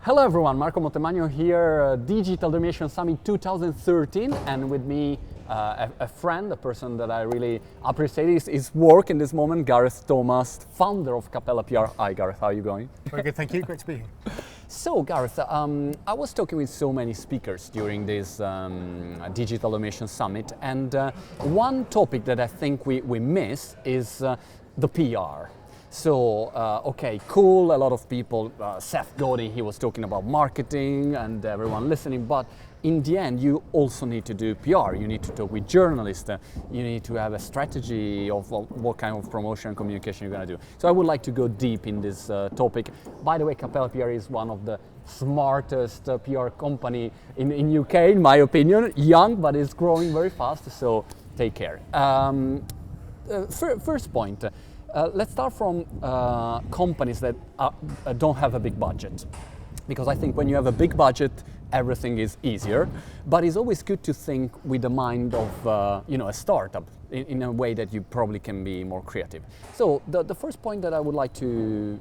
Hello everyone, Marco Montemagno here, Digital Domination Summit 2013, and with me a friend, a person that I really appreciate his work in this moment, Gareth, founder of CapellaPR. Hi Gareth, how are you going? Very good, thank you, great to be here. So Gareth, I was talking with so many speakers during this Digital Domination Summit, and one topic that I think we miss is the PR. So, okay, cool, a lot of people, Seth Godin, he was talking about marketing and everyone listening, but in the end, you also need to do PR. You need to talk with journalists. You need to have a strategy of what kind of promotion and communication you're going to do. So I would like to go deep in this topic. By the way, CapellaPR is one of the smartest PR company in UK, in my opinion. Young, but it's growing very fast, so take care. First point. Let's start from companies that don't have a big budget, because I think when you have a big budget, everything is easier. But it's always good to think with the mind of a startup in a way that you probably can be more creative. So the first point that I would like you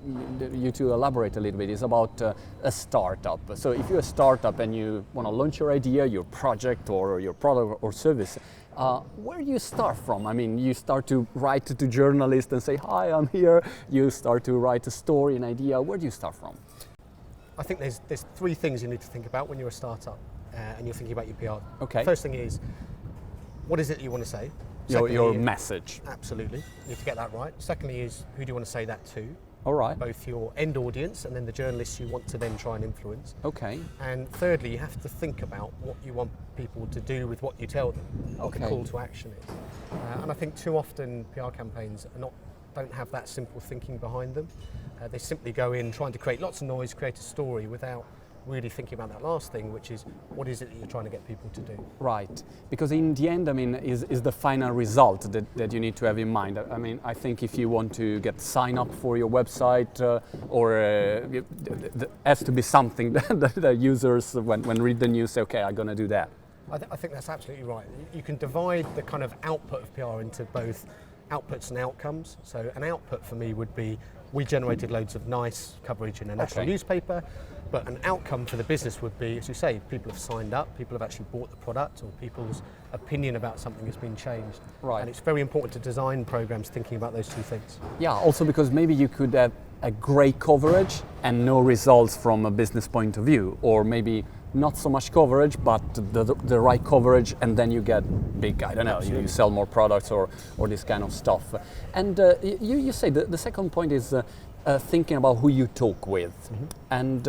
to elaborate a little bit is about a startup. So if you're a startup and you want to launch your idea, your project, or your product or service, where do you start from? I mean, you start to write to journalists and say, hi, I'm here. You start to write a story, an idea. Where do you start from? I think there's three things you need to think about when you're a startup and you're thinking about your PR. Okay. First thing is, what is it you want to say? Your message. Absolutely, you need to get that right. Secondly is, who do you want to say that to? All right. Both your end audience and then the journalists you want to then try and influence. Okay. And thirdly, you have to think about what you want people to do with what you tell them, what the call to action is. And I think too often PR campaigns don't have that simple thinking behind them. They simply go in trying to create lots of noise, create a story without really thinking about that last thing, which is what is it that you're trying to get people to do? Right, because in the end, I mean, is the final result that you need to have in mind. I mean, I think if you want to get sign up for your website there has to be something that the users, when read the news, say, okay, I'm going to do that. I think that's absolutely right. You can divide the kind of output of PR into both outputs and outcomes. So an output for me would be, we generated loads of nice coverage in a national newspaper, but an outcome for the business would be, as you say, people have signed up, people have actually bought the product, or people's opinion about something has been changed. Right. And it's very important to design programs thinking about those two things. Yeah, also because maybe you could have a great coverage and no results from a business point of view, or maybe not so much coverage, but the right coverage, and then you get big, I don't know, you sell more products or this kind of stuff. And you say the second point is thinking about who you talk with. Mm-hmm. And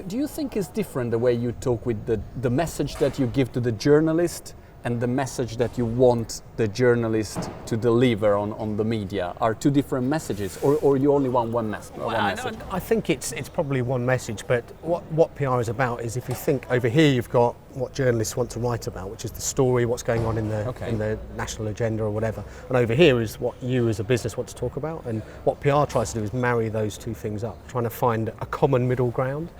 do you think it's different the way you talk with the message that you give to the journalist and the message that you want the journalist to deliver on the media? Are two different messages, or you only want one message? I think it's probably one message, but what PR is about is, if you think over here, you've got what journalists want to write about, which is the story, what's going on in the national agenda or whatever, and over here is what you as a business want to talk about, and what PR tries to do is marry those two things up, trying to find a common middle ground.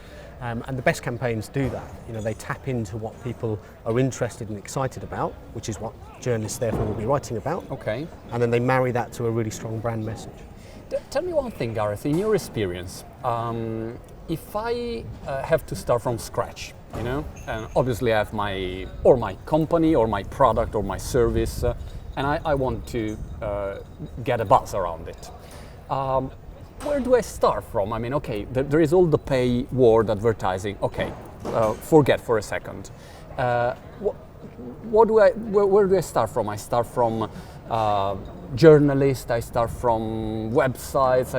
And the best campaigns do that. You know, they tap into what people are interested and excited about, which is what journalists therefore will be writing about. Okay. And then they marry that to a really strong brand message. Tell me one thing, Gareth, in your experience, if I have to start from scratch, you know, and obviously I have my company or my product or my service, and I want to get a buzz around it. Where do I start from? I mean, okay, there is all the pay word advertising. Okay, forget for a second. Where do I start from? I start from journalists. I start from websites.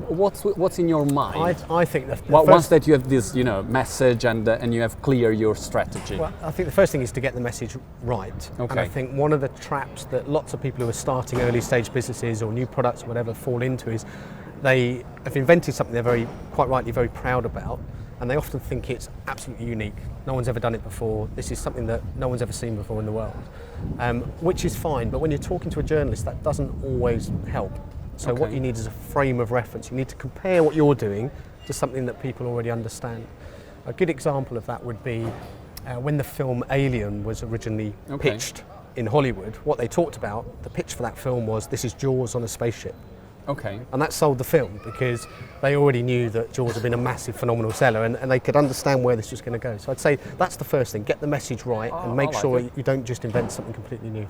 What's in your mind? I think once that you have this, message and you have clear your strategy. Well, I think the first thing is to get the message right. Okay. And I think one of the traps that lots of people who are starting early stage businesses or new products or whatever fall into is they have invented something they're quite rightly very proud about, and they often think it's absolutely unique. No one's ever done it before. This is something that no one's ever seen before in the world, which is fine. But when you're talking to a journalist, that doesn't always help. So what you need is a frame of reference. You need to compare what you're doing to something that people already understand. A good example of that would be when the film Alien was originally pitched in Hollywood. What they talked about, the pitch for that film was, this is Jaws on a spaceship. Okay. And that sold the film because they already knew that Jaws had been a massive, phenomenal seller, and they could understand where this was going to go. So I'd say that's the first thing, get the message right and make sure you don't just invent something completely new.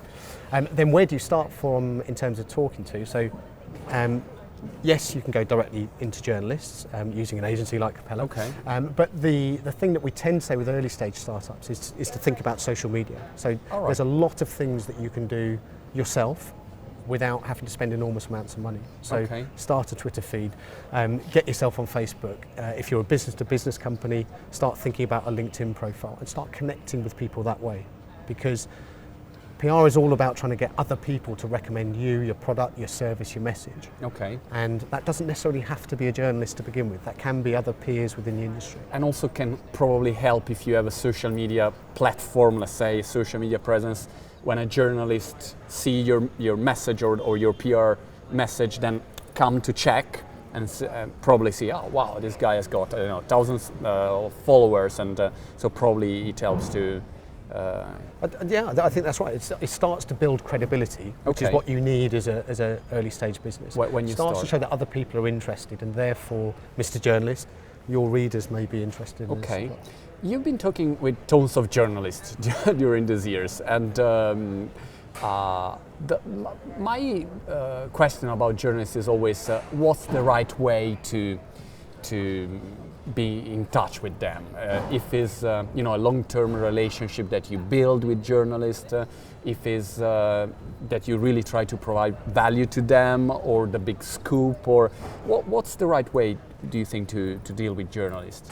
Then where do you start from in terms of talking to? So yes, you can go directly into journalists using an agency like Capella. Okay. But the thing that we tend to say with early stage startups is to think about social media. So there's a lot of things that you can do yourself without having to spend enormous amounts of money. So start a Twitter feed, get yourself on Facebook. If you're a business-to-business company, start thinking about a LinkedIn profile and start connecting with people that way. Because PR is all about trying to get other people to recommend you, your product, your service, your message. Okay. And that doesn't necessarily have to be a journalist to begin with. That can be other peers within the industry. And also can probably help if you have a social media platform, let's say, social media presence. When a journalist see your message or your PR message, then come to check and probably see, oh wow, this guy has got thousands of followers, and so probably it helps to. Yeah, I think that's right. It starts to build credibility, which is what you need as a early stage business. When you starts to show that other people are interested, and therefore, Mr. Journalist, your readers may be interested. Okay. You've been talking with tons of journalists during these years, and my question about journalists is always, what's the right way to be in touch with them? If it's a long-term relationship that you build with journalists, if it's that you really try to provide value to them, or the big scoop, or what's the right way, do you think, to deal with journalists?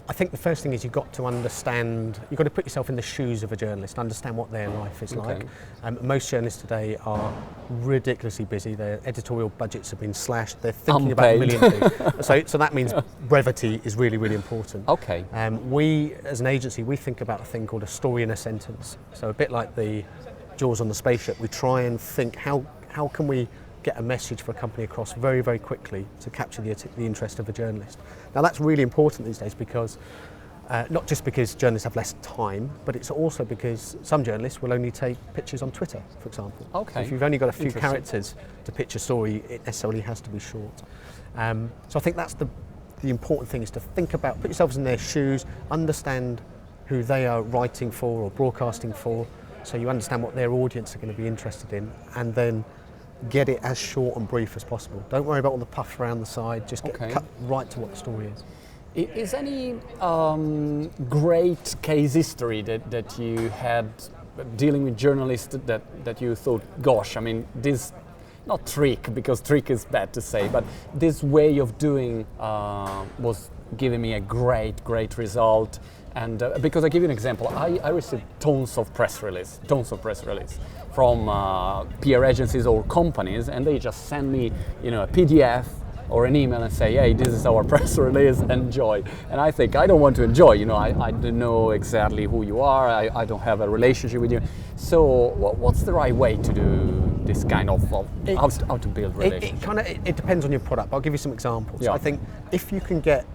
I think the first thing is you've got to understand, you've got to put yourself in the shoes of a journalist, understand what their life is like. Most journalists today are ridiculously busy. Their editorial budgets have been slashed. They're thinking about a million things. So that means brevity is really, really important. Okay. We, as an agency, we think about a thing called a story in a sentence. So a bit like the Jaws on the spaceship, we try and think how can we get a message for a company across very, very quickly to capture the interest of a journalist. Now that's really important these days because, not just because journalists have less time, but it's also because some journalists will only take pictures on Twitter, for example. Okay. So if you've only got a few characters to pitch a story, it necessarily has to be short. So I think that's the important thing, is to think about, put yourselves in their shoes, understand who they are writing for or broadcasting for, so you understand what their audience are going to be interested in, and then get it as short and brief as possible. Don't worry about all the puff around the side, just cut right to what the story is. Is any great case history that you had dealing with journalists that you thought, gosh, I mean, this, not trick, because trick is bad to say, but this way of doing was giving me a great result? And because I give you an example, I received tons of press release from PR agencies or companies, and they just send me, a PDF or an email and say, hey, this is our press release, enjoy. And I think, I don't want to enjoy, I don't know exactly who you are, I don't have a relationship with you. So what's the right way to do this kind of how to build relationships? It depends on your product. I'll give you some examples. Yeah. I think if you can get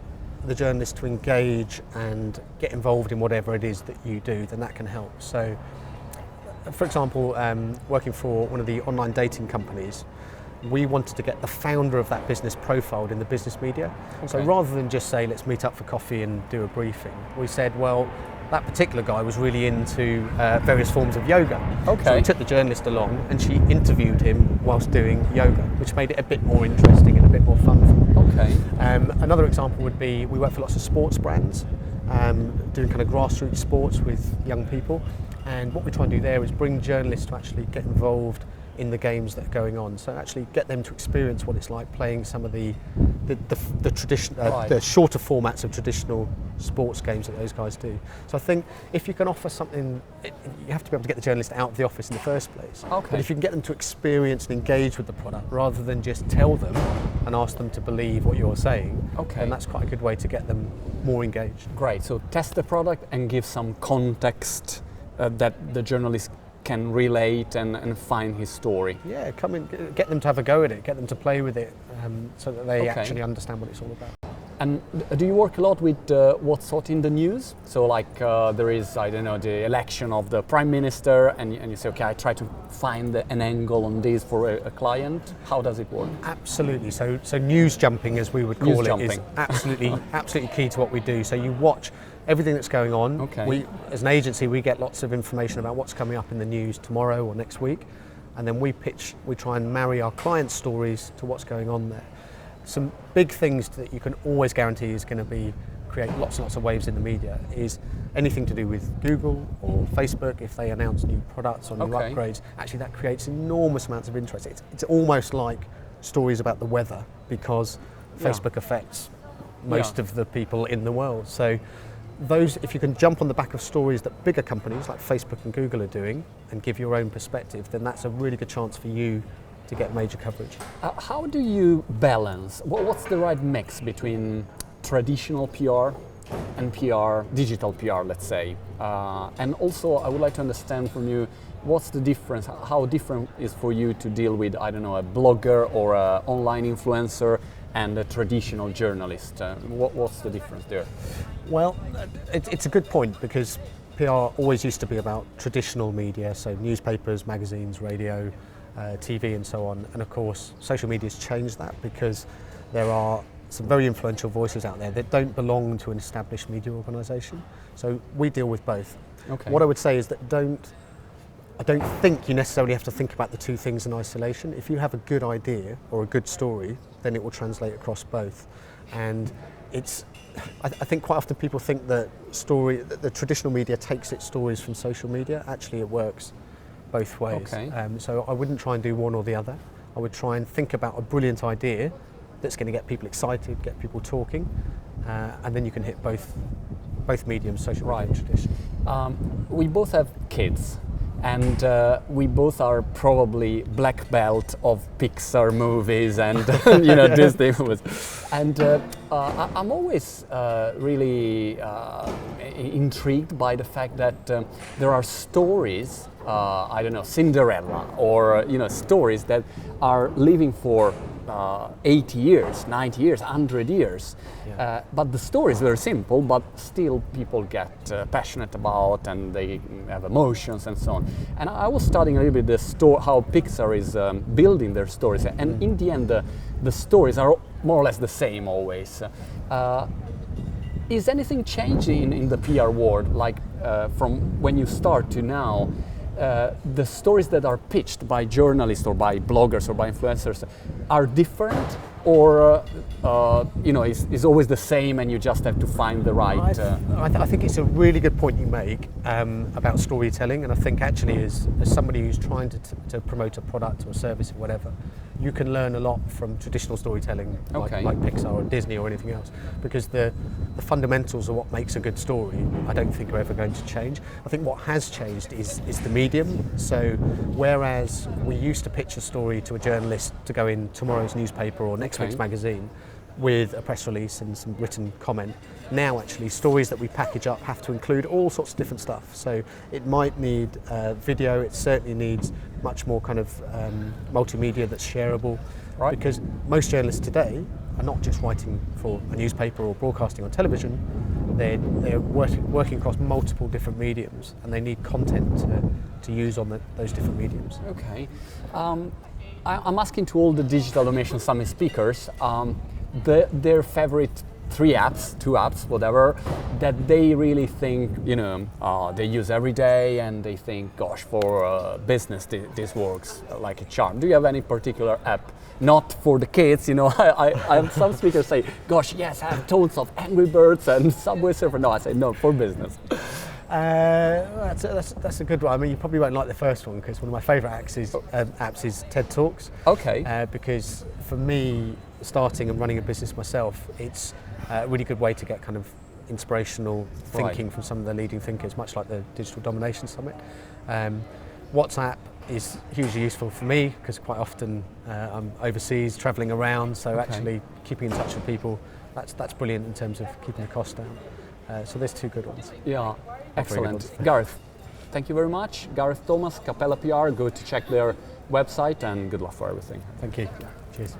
the journalist to engage and get involved in whatever it is that you do, then that can help. So, for example, working for one of the online dating companies, we wanted to get the founder of that business profiled in the business media. Okay. So rather than just say, let's meet up for coffee and do a briefing, we said, well, that particular guy was really into various forms of yoga. Okay. So we took the journalist along and she interviewed him whilst doing yoga, which made it a bit more interesting and a bit more fun for me. Okay. Another example would be, we work for lots of sports brands, doing kind of grassroots sports with young people. And what we try and do there is bring journalists to actually get involved in the games that are going on. So actually get them to experience what it's like playing some of the shorter formats of traditional sports games that those guys do. So I think if you can offer something, you have to be able to get the journalist out of the office in the first place. Okay. But if you can get them to experience and engage with the product rather than just tell them and ask them to believe what you're saying, then that's quite a good way to get them more engaged. Great, so test the product and give some context that the journalist can relate and find his story. Yeah, come and get them to have a go at it, get them to play with it, so that they actually understand what it's all about. And do you work a lot with what's hot in the news? So like there is, I don't know, the election of the prime minister, and you say, okay, I try to find an angle on this for a client. How does it work? Absolutely. So news jumping, as we would call it, is absolutely key to what we do. So you watch everything that's going on. Okay. We, as an agency, we get lots of information about what's coming up in the news tomorrow or next week, and then we try and marry our clients' stories to what's going on there. Some big things that you can always guarantee is going to create lots and lots of waves in the media is anything to do with Google or Facebook. If they announce new products or new upgrades, actually that creates enormous amounts of interest. It's almost like stories about the weather, because Facebook affects most of the people in the world. So those, if you can jump on the back of stories that bigger companies like Facebook and Google are doing and give your own perspective, then that's a really good chance for you to get major coverage. How do you balance, what's the right mix between traditional PR and PR, digital PR, let's say? And also I would like to understand from you, what's the difference, how different is for you to deal with, I don't know, a blogger or an online influencer and a traditional journalist? What's the difference there? Well, it's a good point, because PR always used to be about traditional media, so newspapers, magazines, radio, TV and so on, and of course social media has changed that, because there are some very influential voices out there that don't belong to an established media organisation. So we deal with both. Okay. What I would say is that I don't think you necessarily have to think about the two things in isolation. If you have a good idea or a good story, then it will translate across both. And I think quite often people think that the traditional media takes its stories from social media. Actually, it works both ways. Okay. So I wouldn't try and do one or the other. I would try and think about a brilliant idea that's going to get people excited, get people talking, and then you can hit both mediums, social media and traditional. We both have kids, and we both are probably black belt of Pixar movies and Disney movies. And I'm always really intrigued by the fact that there are stories, I don't know, Cinderella, or stories that are living for 80 years, 90 years, 100 years. Yeah. But the story is very simple, but still people get passionate about, and they have emotions and so on. And I was studying a little bit how Pixar is building their stories, and in the end the stories are more or less the same always. Is anything changing in the PR world, like from when you start to now? The stories that are pitched by journalists or by bloggers or by influencers are different, or is always the same, and you just have to find the right... I think it's a really good point you make about storytelling, and I think actually as somebody who's trying to promote a product or service or whatever, you can learn a lot from traditional storytelling, like Pixar or Disney or anything else, because the fundamentals of what makes a good story I don't think are ever going to change. I think what has changed is the medium. So whereas we used to pitch a story to a journalist to go in tomorrow's newspaper or next week's magazine with a press release and some written comment, now actually stories that we package up have to include all sorts of different stuff. So it might need video, it certainly needs much more kind of multimedia that's shareable, because most journalists today are not just writing for a newspaper or broadcasting on television, they're working across multiple different mediums, and they need content to use on those different mediums. Okay. I'm asking to all the Digital Domination Summit speakers their favorite two apps, whatever, that they really think, they use every day, and they think, gosh, for business this works like a charm. Do you have any particular app? Not for the kids, some speakers say, gosh, yes, I have tons of Angry Birds and Subway Surfer. No, I say no, for business. That's a good one. I mean, you probably won't like the first one, because one of my favourite apps is TED Talks. Okay. Because for me, starting and running a business myself, it's a really good way to get kind of inspirational thinking from some of the leading thinkers, much like the Digital Domination Summit. WhatsApp is hugely useful for me, because quite often I'm overseas, travelling around, so actually keeping in touch with people, that's brilliant in terms of keeping the cost down. So there's two good ones. Yeah, excellent. Gareth, thank you very much. Gareth Thomas, CapellaPR, go to check their website, and good luck for everything. Thank you. Cheers.